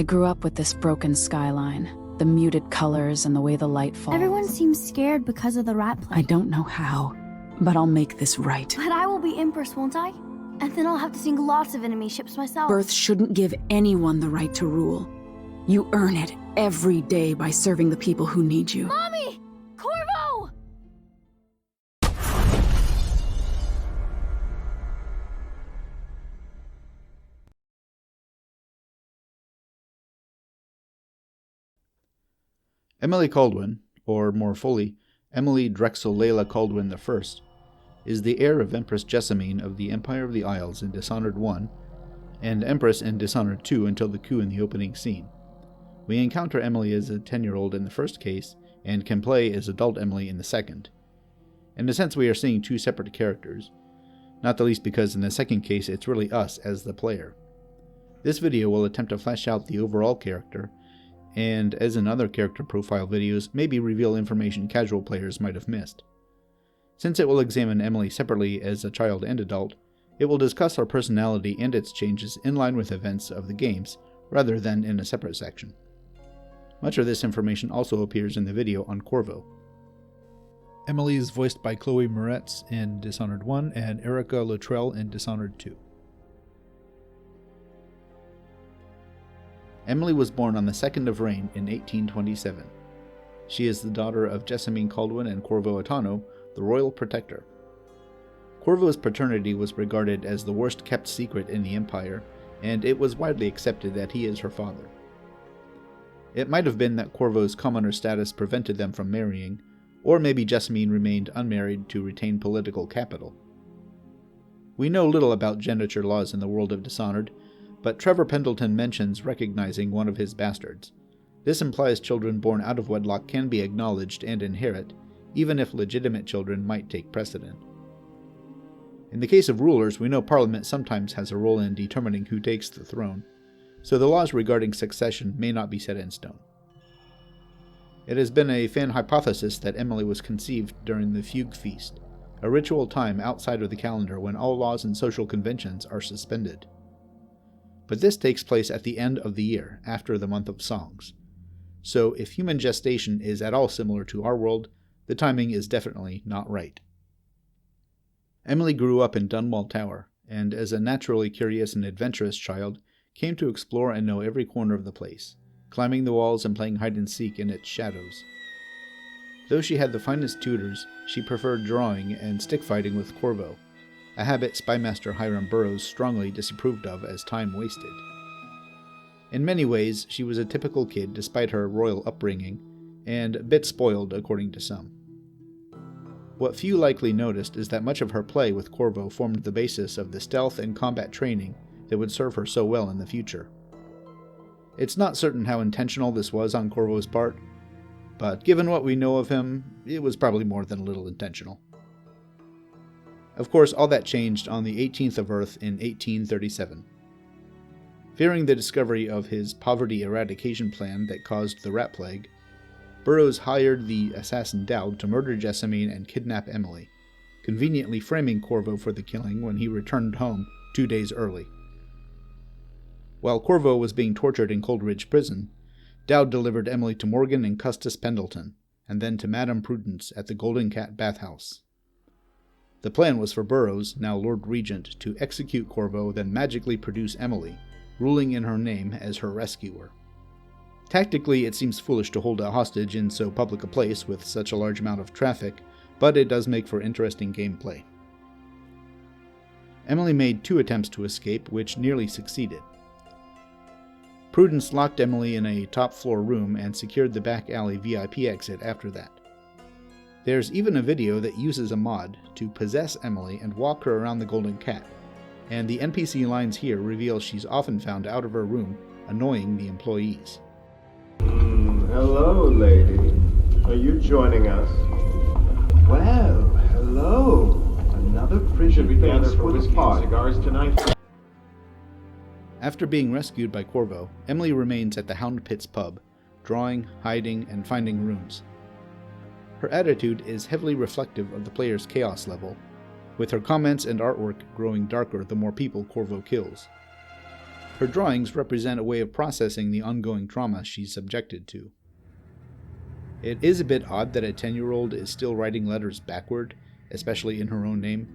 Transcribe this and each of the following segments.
I grew up with this broken skyline, the muted colors and the way the light falls. Everyone seems scared because of the rat plague. I don't know how, but I'll make this right. But I will be Empress, won't I? And then I'll have to sink lots of enemy ships myself. Birth shouldn't give anyone the right to rule. You earn it every day by serving the people who need you. Mommy! Corvo! Emily Kaldwin, or more fully, Emily Delilah Kaldwin I, is the heir of Empress Jessamine of the Empire of the Isles in Dishonored 1, and Empress in Dishonored 2 until the coup in the opening scene. We encounter Emily as a 10-year-old in the first case, and can play as adult Emily in the second. In a sense, we are seeing two separate characters, not the least because in the second case it's really us as the player. This video will attempt to flesh out the overall character, and as in other character profile videos, maybe reveal information casual players might have missed. Since it will examine Emily separately as a child and adult, it will discuss her personality and its changes in line with events of the games, rather than in a separate section. Much of this information also appears in the video on Corvo. Emily is voiced by Chloe Moretz in Dishonored 1 and Erica Luttrell in Dishonored 2. Emily was born on the 2nd of Rain in 1827. She is the daughter of Jessamine Kaldwin and Corvo Attano, the royal protector. Corvo's paternity was regarded as the worst kept secret in the Empire, and it was widely accepted that he is her father. It might have been that Corvo's commoner status prevented them from marrying, or maybe Jessamine remained unmarried to retain political capital. We know little about geniture laws in the world of Dishonored, but Trevor Pendleton mentions recognizing one of his bastards. This implies children born out of wedlock can be acknowledged and inherit, even if legitimate children might take precedent. In the case of rulers, we know Parliament sometimes has a role in determining who takes the throne, so the laws regarding succession may not be set in stone. It has been a fan hypothesis that Emily was conceived during the Fugue Feast, a ritual time outside of the calendar when all laws and social conventions are suspended. But this takes place at the end of the year, after the month of songs. So if human gestation is at all similar to our world, the timing is definitely not right. Emily grew up in Dunwall Tower, and as a naturally curious and adventurous child, came to explore and know every corner of the place, climbing the walls and playing hide-and-seek in its shadows. Though she had the finest tutors, she preferred drawing and stick-fighting with Corvo, a habit Spymaster Hiram Burrows strongly disapproved of as time wasted. In many ways, she was a typical kid despite her royal upbringing, and a bit spoiled according to some. What few likely noticed is that much of her play with Corvo formed the basis of the stealth and combat training that would serve her so well in the future. It's not certain how intentional this was on Corvo's part, but given what we know of him, it was probably more than a little intentional. Of course, all that changed on the 18th of Earth in 1837. Fearing the discovery of his poverty eradication plan that caused the rat plague, Burrows hired the assassin Dowd to murder Jessamine and kidnap Emily, conveniently framing Corvo for the killing when he returned home 2 days early. While Corvo was being tortured in Coldridge Prison, Dowd delivered Emily to Morgan and Custis Pendleton, and then to Madame Prudence at the Golden Cat bathhouse. The plan was for Burrows, now Lord Regent, to execute Corvo, then magically produce Emily, ruling in her name as her rescuer. Tactically, it seems foolish to hold a hostage in so public a place with such a large amount of traffic, but it does make for interesting gameplay. Emily made 2 attempts to escape, which nearly succeeded. Prudence locked Emily in a top-floor room and secured the back alley VIP exit after that. There's even a video that uses a mod to possess Emily and walk her around the Golden Cat, and the NPC lines here reveal she's often found out of her room, annoying the employees. Hello, lady. Are you joining us? Well, hello. Another pretty Should we gather face for the whiskey and party. cigars tonight? After being rescued by Corvo, Emily remains at the Hound Pit's pub, drawing, hiding, and finding rooms. Her attitude is heavily reflective of the player's chaos level, with her comments and artwork growing darker the more people Corvo kills. Her drawings represent a way of processing the ongoing trauma she's subjected to. It is a bit odd that a 10-year-old is still writing letters backward, especially in her own name,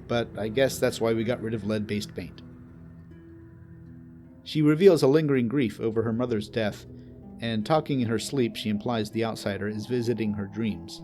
but I guess that's why we got rid of lead-based paint. She reveals a lingering grief over her mother's death, and talking in her sleep she implies the outsider is visiting her dreams.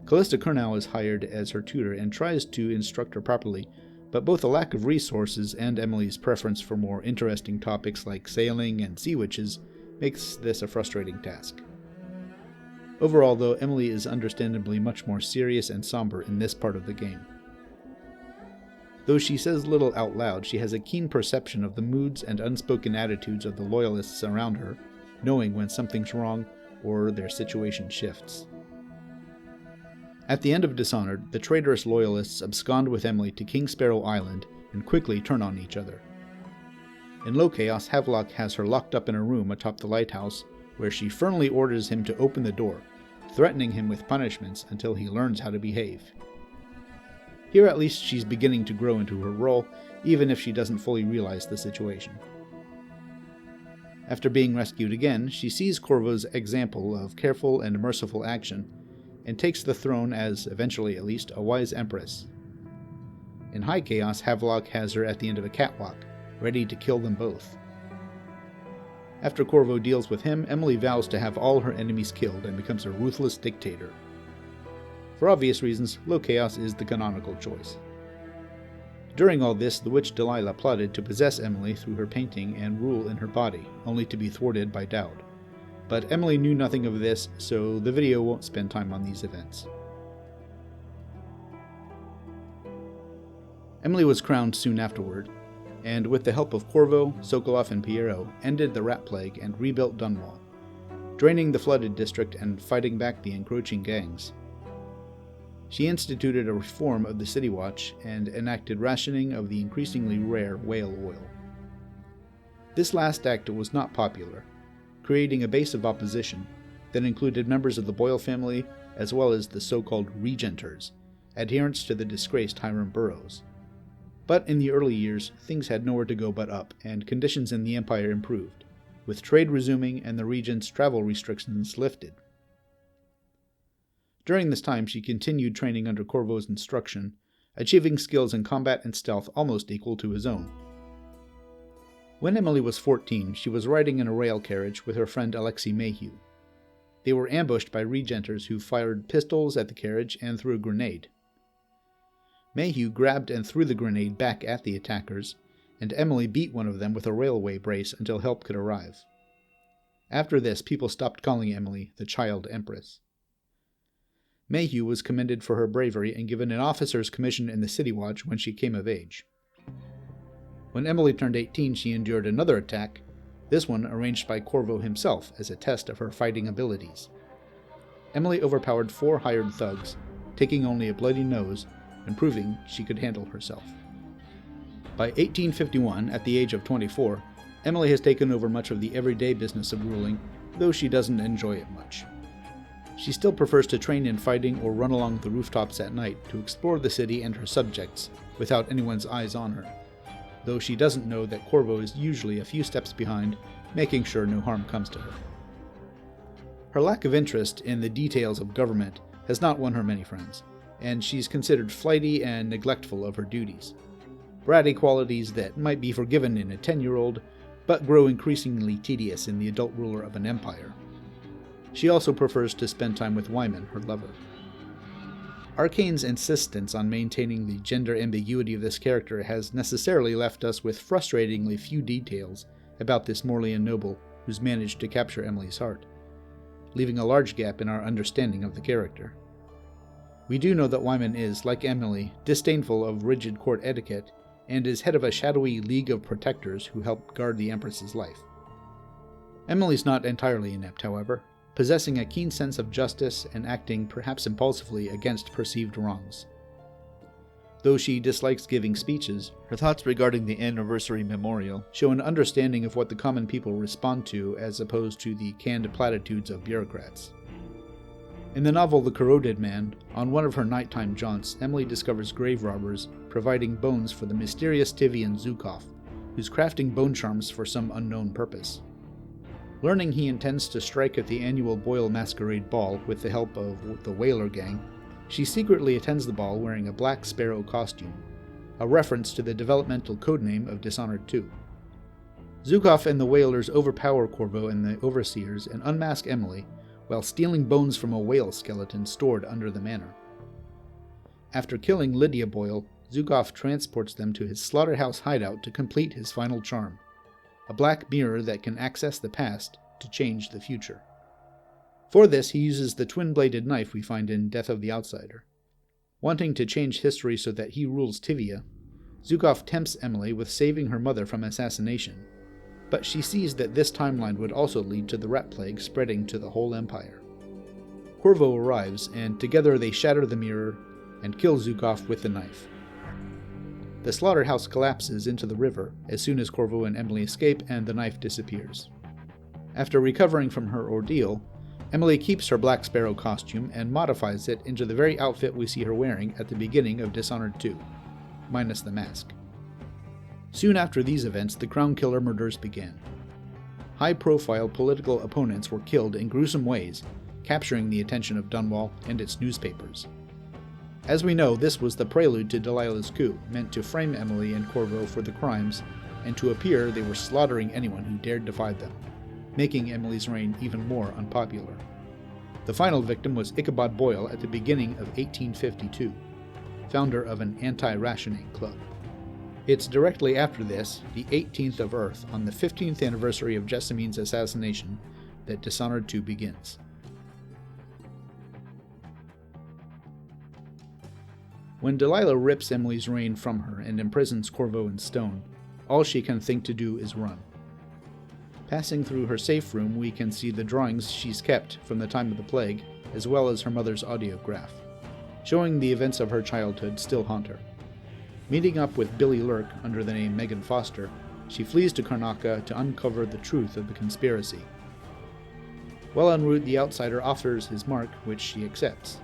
Callista Kurnow is hired as her tutor and tries to instruct her properly, but both a lack of resources and Emily's preference for more interesting topics like sailing and sea witches makes this a frustrating task. Overall, though, Emily is understandably much more serious and somber in this part of the game. Though she says little out loud, she has a keen perception of the moods and unspoken attitudes of the loyalists around her, knowing when something's wrong or their situation shifts. At the end of Dishonored, the traitorous loyalists abscond with Emily to King Sparrow Island and quickly turn on each other. In low chaos, Havelock has her locked up in a room atop the lighthouse, where she firmly orders him to open the door, threatening him with punishments until he learns how to behave. Here at least she's beginning to grow into her role, even if she doesn't fully realize the situation. After being rescued again, she sees Corvo's example of careful and merciful action, and takes the throne as, eventually at least, a wise empress. In high chaos, Havelock has her at the end of a catwalk, ready to kill them both. After Corvo deals with him, Emily vows to have all her enemies killed and becomes a ruthless dictator. For obvious reasons, low chaos is the canonical choice. During all this, the witch Delilah plotted to possess Emily through her painting and rule in her body, only to be thwarted by Dowd. But Emily knew nothing of this, so the video won't spend time on these events. Emily was crowned soon afterward, and with the help of Corvo, Sokolov, and Pierrot, ended the rat plague and rebuilt Dunwall, draining the flooded district and fighting back the encroaching gangs. She instituted a reform of the City Watch and enacted rationing of the increasingly rare whale oil. This last act was not popular, creating a base of opposition that included members of the Boyle family as well as the so-called regenters, adherents to the disgraced Hiram Burroughs. But in the early years, things had nowhere to go but up, and conditions in the Empire improved, with trade resuming and the regent's travel restrictions lifted. During this time, she continued training under Corvo's instruction, achieving skills in combat and stealth almost equal to his own. When Emily was 14, she was riding in a rail carriage with her friend Alexei Mayhew. They were ambushed by regenters who fired pistols at the carriage and threw a grenade. Mayhew grabbed and threw the grenade back at the attackers, and Emily beat one of them with a railway brace until help could arrive. After this, people stopped calling Emily the Child Empress. Mayhew was commended for her bravery and given an officer's commission in the City Watch when she came of age. When Emily turned 18, she endured another attack, this one arranged by Corvo himself as a test of her fighting abilities. Emily overpowered 4 hired thugs, taking only a bloody nose, and proving she could handle herself. By 1851, at the age of 24, Emily has taken over much of the everyday business of ruling, though she doesn't enjoy it much. She still prefers to train in fighting or run along the rooftops at night to explore the city and her subjects, without anyone's eyes on her, though she doesn't know that Corvo is usually a few steps behind, making sure no harm comes to her. Her lack of interest in the details of government has not won her many friends, and she's considered flighty and neglectful of her duties. Bratty qualities that might be forgiven in a 10-year-old, but grow increasingly tedious in the adult ruler of an empire. She also prefers to spend time with Wyman, her lover. Arkane's insistence on maintaining the gender ambiguity of this character has necessarily left us with frustratingly few details about this Morlean noble who's managed to capture Emily's heart, leaving a large gap in our understanding of the character. We do know that Wyman is, like Emily, disdainful of rigid court etiquette, and is head of a shadowy league of protectors who help guard the Empress's life. Emily's not entirely inept, however, possessing a keen sense of justice and acting perhaps impulsively against perceived wrongs. Though she dislikes giving speeches, her thoughts regarding the anniversary memorial show an understanding of what the common people respond to as opposed to the canned platitudes of bureaucrats. In the novel The Corroded Man, on one of her nighttime jaunts, Emily discovers grave robbers providing bones for the mysterious Tivian Zukov, who's crafting bone charms for some unknown purpose. Learning he intends to strike at the annual Boyle Masquerade Ball with the help of the Whaler Gang, she secretly attends the ball wearing a Black Sparrow costume, a reference to the developmental codename of Dishonored 2. Zukov and the Whalers overpower Corvo and the Overseers and unmask Emily while stealing bones from a whale skeleton stored under the manor. After killing Lydia Boyle, Zukov transports them to his slaughterhouse hideout to complete his final charm, a black mirror that can access the past to change the future. For this, he uses the twin-bladed knife we find in Death of the Outsider. Wanting to change history so that he rules Tivia, Zukov tempts Emily with saving her mother from assassination, but she sees that this timeline would also lead to the rat plague spreading to the whole empire. Corvo arrives, and together they shatter the mirror and kill Zukov with the knife. The slaughterhouse collapses into the river as soon as Corvo and Emily escape, and the knife disappears. After recovering from her ordeal, Emily keeps her Black Sparrow costume and modifies it into the very outfit we see her wearing at the beginning of Dishonored 2, minus the mask. Soon after these events, the Crown Killer murders began. High-profile political opponents were killed in gruesome ways, capturing the attention of Dunwall and its newspapers. As we know, this was the prelude to Delilah's coup, meant to frame Emily and Corvo for the crimes, and to appear they were slaughtering anyone who dared defy them, making Emily's reign even more unpopular. The final victim was Ichabod Boyle at the beginning of 1852, founder of an anti-rationing club. It's directly after this, the 18th of Earth, on the 15th anniversary of Jessamine's assassination, that Dishonored 2 begins. When Delilah rips Emily's reign from her and imprisons Corvo in stone, all she can think to do is run. Passing through her safe room, we can see the drawings she's kept from the time of the plague, as well as her mother's audiograph, showing the events of her childhood still haunt her. Meeting up with Billy Lurk under the name Megan Foster, she flees to Karnaca to uncover the truth of the conspiracy. While en route, the outsider offers his mark, which she accepts.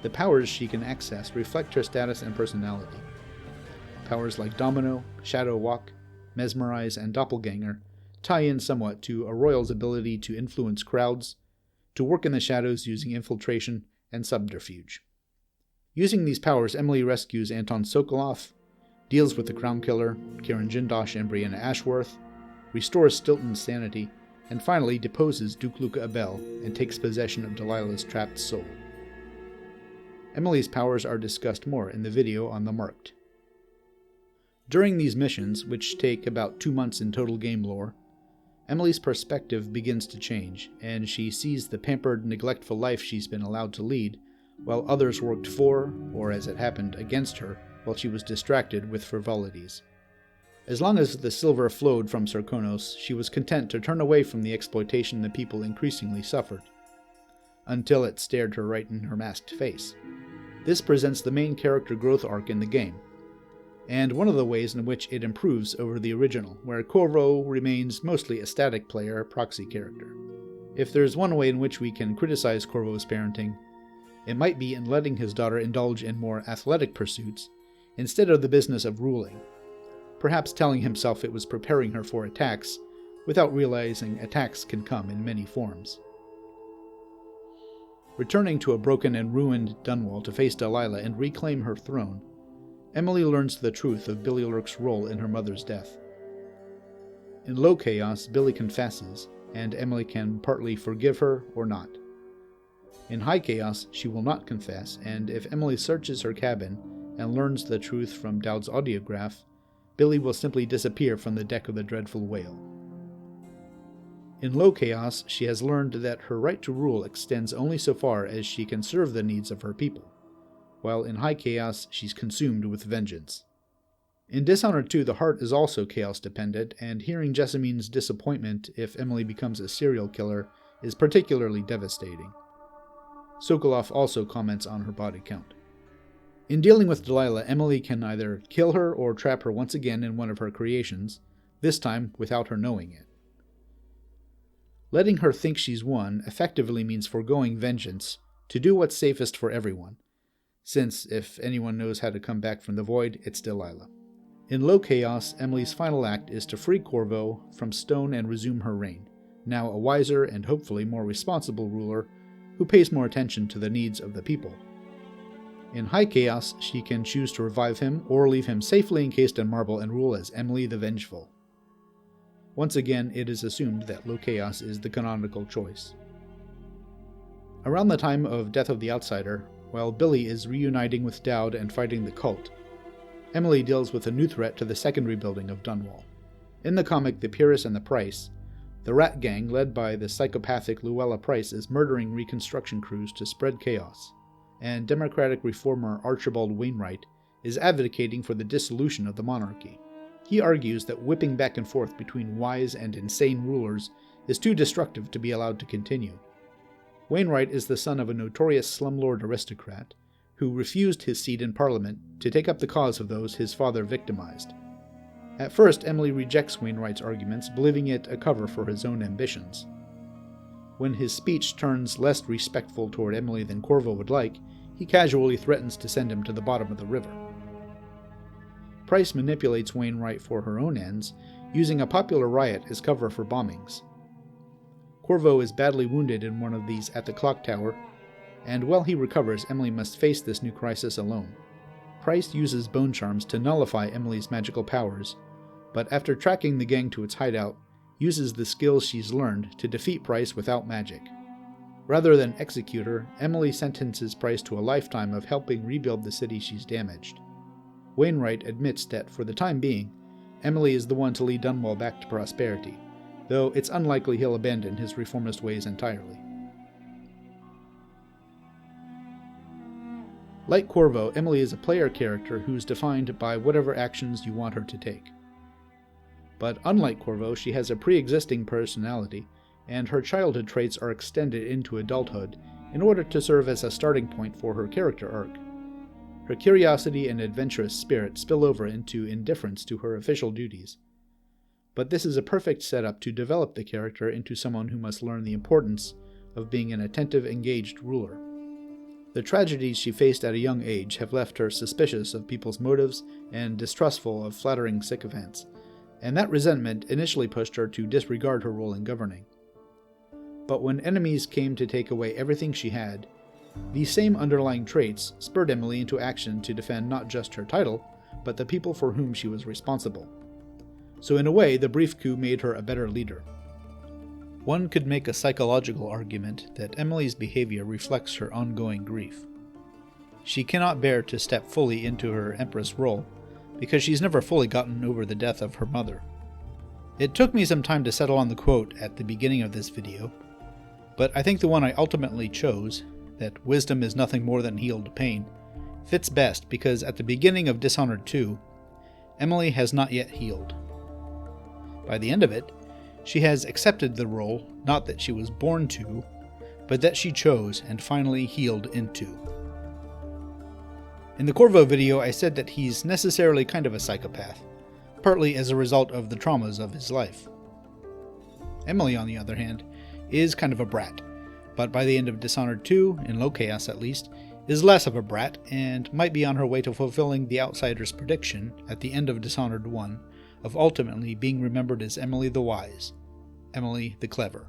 The powers she can access reflect her status and personality. Powers like Domino, Shadow Walk, Mesmerize, and Doppelganger tie in somewhat to a royal's ability to influence crowds, to work in the shadows using infiltration and subterfuge. Using these powers, Emily rescues Anton Sokolov, deals with the Crown Killer, Karen Jindosh and Brianna Ashworth, restores Stilton's sanity, and finally deposes Duke Luca Abel and takes possession of Delilah's trapped soul. Emily's powers are discussed more in the video on the Marked. During these missions, which take about 2 months in total game lore, Emily's perspective begins to change, and she sees the pampered, neglectful life she's been allowed to lead, while others worked for, or as it happened, against her, while she was distracted with frivolities. As long as the silver flowed from Sarkonos, she was content to turn away from the exploitation the people increasingly suffered, until it stared her right in her masked face. This presents the main character growth arc in the game, and one of the ways in which it improves over the original, where Corvo remains mostly a static player, proxy character. If there's one way in which we can criticize Corvo's parenting, it might be in letting his daughter indulge in more athletic pursuits instead of the business of ruling, perhaps telling himself it was preparing her for attacks, without realizing attacks can come in many forms. Returning to a broken and ruined Dunwall to face Delilah and reclaim her throne, Emily learns the truth of Billy Lurk's role in her mother's death. In low chaos, Billy confesses, and Emily can partly forgive her or not. In high chaos, she will not confess, and if Emily searches her cabin and learns the truth from Dowd's audiograph, Billy will simply disappear from the deck of the dreadful whale. In low chaos, she has learned that her right to rule extends only so far as she can serve the needs of her people, while in high chaos, she's consumed with vengeance. In Dishonored 2, the heart is also chaos-dependent, and hearing Jessamine's disappointment if Emily becomes a serial killer is particularly devastating. Sokolov also comments on her body count. In dealing with Delilah, Emily can either kill her or trap her once again in one of her creations, this time without her knowing it. Letting her think she's won effectively means foregoing vengeance to do what's safest for everyone, since if anyone knows how to come back from the void, it's Delilah. In Low Chaos, Emily's final act is to free Corvo from Stone and resume her reign, now a wiser and hopefully more responsible ruler who pays more attention to the needs of the people. In High Chaos, she can choose to revive him or leave him safely encased in marble and rule as Emily the Vengeful. Once again, it is assumed that Low Chaos is the canonical choice. Around the time of Death of the Outsider, while Billy is reuniting with Dowd and fighting the cult, Emily deals with a new threat to the second rebuilding of Dunwall. In the comic The Peeress and the Price, the rat gang led by the psychopathic Luella Price is murdering reconstruction crews to spread chaos, and Democratic reformer Archibald Wainwright is advocating for the dissolution of the monarchy. He argues that whipping back and forth between wise and insane rulers is too destructive to be allowed to continue. Wainwright is the son of a notorious slumlord aristocrat who refused his seat in Parliament to take up the cause of those his father victimized. At first, Emily rejects Wainwright's arguments, believing it a cover for his own ambitions. When his speech turns less respectful toward Emily than Corvo would like, he casually threatens to send him to the bottom of the river. Price manipulates Wainwright for her own ends, using a popular riot as cover for bombings. Corvo is badly wounded in one of these at the clock tower, and while he recovers, Emily must face this new crisis alone. Price uses bone charms to nullify Emily's magical powers, but after tracking the gang to its hideout, uses the skills she's learned to defeat Price without magic. Rather than execute her, Emily sentences Price to a lifetime of helping rebuild the city she's damaged. Wainwright admits that, for the time being, Emily is the one to lead Dunwall back to prosperity, though it's unlikely he'll abandon his reformist ways entirely. Like Corvo, Emily is a player character who's defined by whatever actions you want her to take. But unlike Corvo, she has a pre-existing personality, and her childhood traits are extended into adulthood in order to serve as a starting point for her character arc. Her curiosity and adventurous spirit spill over into indifference to her official duties. But this is a perfect setup to develop the character into someone who must learn the importance of being an attentive, engaged ruler. The tragedies she faced at a young age have left her suspicious of people's motives and distrustful of flattering sycophants, and that resentment initially pushed her to disregard her role in governing. But when enemies came to take away everything she had, these same underlying traits spurred Emily into action to defend not just her title, but the people for whom she was responsible. So in a way, the brief coup made her a better leader. One could make a psychological argument that Emily's behavior reflects her ongoing grief. She cannot bear to step fully into her Empress role, because she's never fully gotten over the death of her mother. It took me some time to settle on the quote at the beginning of this video, but I think the one I ultimately chose, that wisdom is nothing more than healed pain, fits best because at the beginning of Dishonored 2, Emily has not yet healed. By the end of it, she has accepted the role, not that she was born to, but that she chose and finally healed into. In the Corvo video, I said that he's necessarily kind of a psychopath, partly as a result of the traumas of his life. Emily, on the other hand, is kind of a brat, but by the end of Dishonored 2, in Low Chaos at least, is less of a brat and might be on her way to fulfilling the Outsider's prediction at the end of Dishonored 1 of ultimately being remembered as Emily the Wise, Emily the Clever.